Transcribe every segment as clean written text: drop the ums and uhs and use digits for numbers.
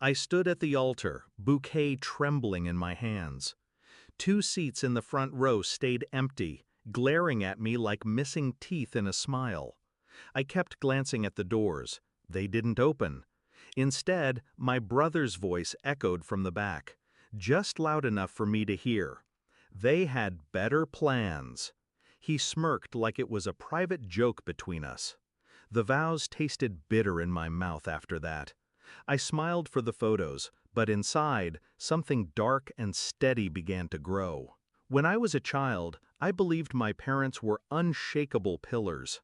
I stood at the altar, bouquet trembling in my hands. 2 seats in the front row stayed empty, glaring at me like missing teeth in a smile. I kept glancing at the doors. They didn't open. Instead, my brother's voice echoed from the back, just loud enough for me to hear. They had better plans. He smirked like it was a private joke between us. The vows tasted bitter in my mouth after that. I smiled for the photos, but inside, something dark and steady began to grow. When I was a child, I believed my parents were unshakable pillars.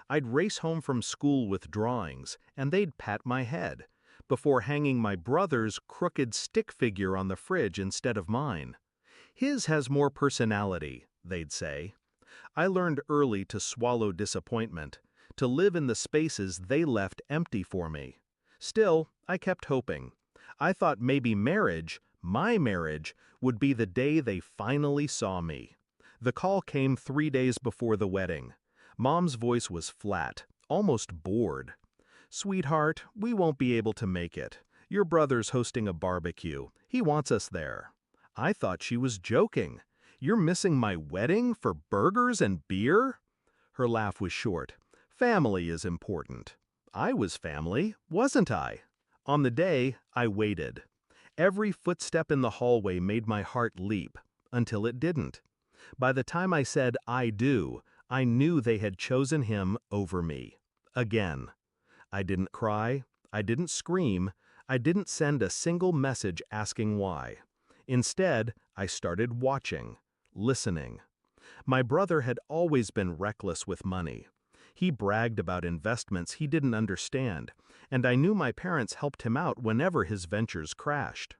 I'd race home from school with drawings, and they'd pat my head, before hanging my brother's crooked stick figure on the fridge instead of mine. His has more personality, they'd say. I learned early to swallow disappointment, to live in the spaces they left empty for me. Still, I kept hoping. I thought maybe marriage, my marriage, would be the day they finally saw me. The call came 3 days before the wedding. Mom's voice was flat, almost bored. "Sweetheart, we won't be able to make it. Your brother's hosting a barbecue. He wants us there." I thought she was joking. "You're missing my wedding for burgers and beer?" Her laugh was short. "Family is important." I was family, wasn't I? On the day, I waited. Every footstep in the hallway made my heart leap, until it didn't. By the time I said "I do," I knew they had chosen him over me. Again. I didn't cry, I didn't scream, I didn't send a single message asking why. Instead, I started watching, listening. My brother had always been reckless with money. He bragged about investments he didn't understand, and I knew my parents helped him out whenever his ventures crashed.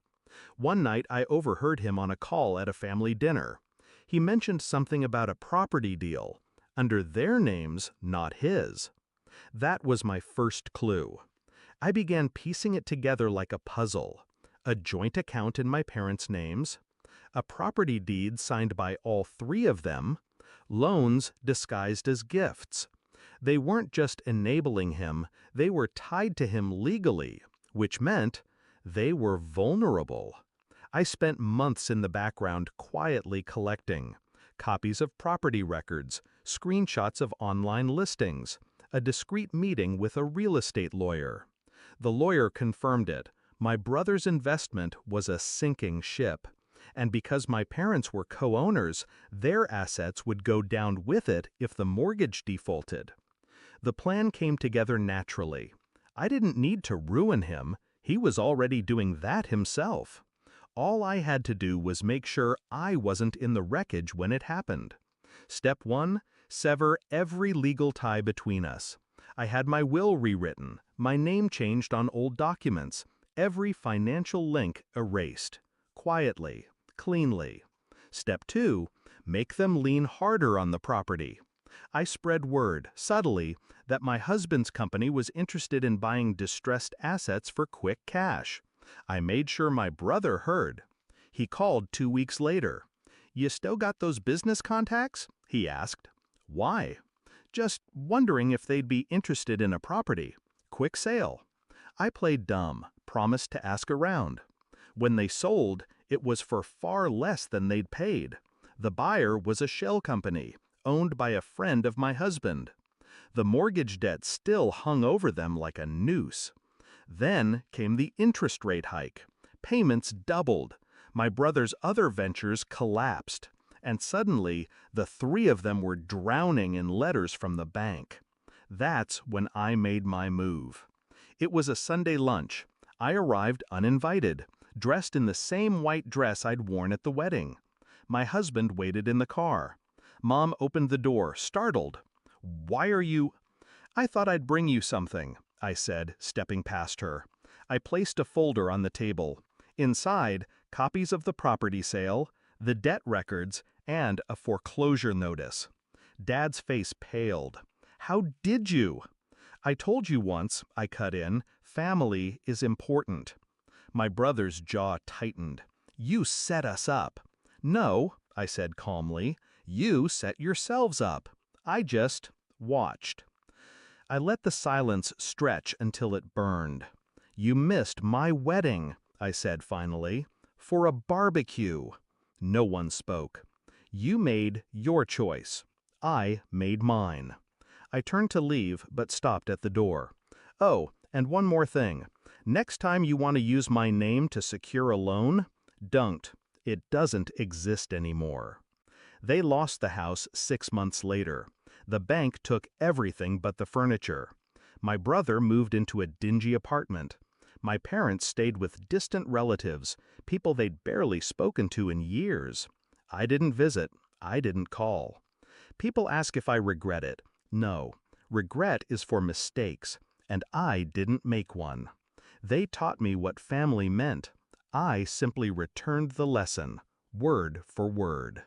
One night I overheard him on a call at a family dinner. He mentioned something about a property deal, under their names, not his. That was my first clue. I began piecing it together like a puzzle. A joint account in my parents' names, a property deed signed by all 3 of them, loans disguised as gifts. They weren't just enabling him, they were tied to him legally, which meant they were vulnerable. I spent months in the background quietly collecting copies of property records, screenshots of online listings, a discreet meeting with a real estate lawyer. The lawyer confirmed it. My brother's investment was a sinking ship. And because my parents were co-owners, their assets would go down with it if the mortgage defaulted. The plan came together naturally. I didn't need to ruin him. He was already doing that himself. All I had to do was make sure I wasn't in the wreckage when it happened. Step 1, sever every legal tie between us. I had my will rewritten, my name changed on old documents, every financial link erased. Quietly, cleanly. Step 2, make them lean harder on the property. I spread word, subtly, that my husband's company was interested in buying distressed assets for quick cash. I made sure my brother heard. He called 2 weeks later. "You still got those business contacts?" he asked. "Why?" "Just wondering if they'd be interested in a property. Quick sale." I played dumb, promised to ask around. When they sold, it was for far less than they'd paid. The buyer was a shell company, owned by a friend of my husband. The mortgage debt still hung over them like a noose. Then came the interest rate hike. Payments doubled. My brother's other ventures collapsed. And suddenly, the 3 of them were drowning in letters from the bank. That's when I made my move. It was a Sunday lunch. I arrived uninvited, dressed in the same white dress I'd worn at the wedding. My husband waited in the car. Mom opened the door, startled. "Why are you—" "I thought I'd bring you something," I said, stepping past her. I placed a folder on the table. Inside, copies of the property sale, the debt records, and a foreclosure notice. Dad's face paled. "How did you?" "I told you once," I cut in, "family is important." My brother's jaw tightened. "You set us up." "No," I said calmly, "you set yourselves up. I just watched." I let the silence stretch until it burned. You missed my wedding, I said finally, for a barbecue. No one spoke. You made your choice. I made mine. I turned to leave, but stopped at the door. Oh, and one more thing. Next time you want to use my name to secure a loan, don't. It doesn't exist anymore. They lost the house 6 months later. The bank took everything but the furniture. My brother moved into a dingy apartment. My parents stayed with distant relatives, people they'd barely spoken to in years. I didn't visit. I didn't call. People ask if I regret it. No. Regret is for mistakes, and I didn't make one. They taught me what family meant. I simply returned the lesson, word for word.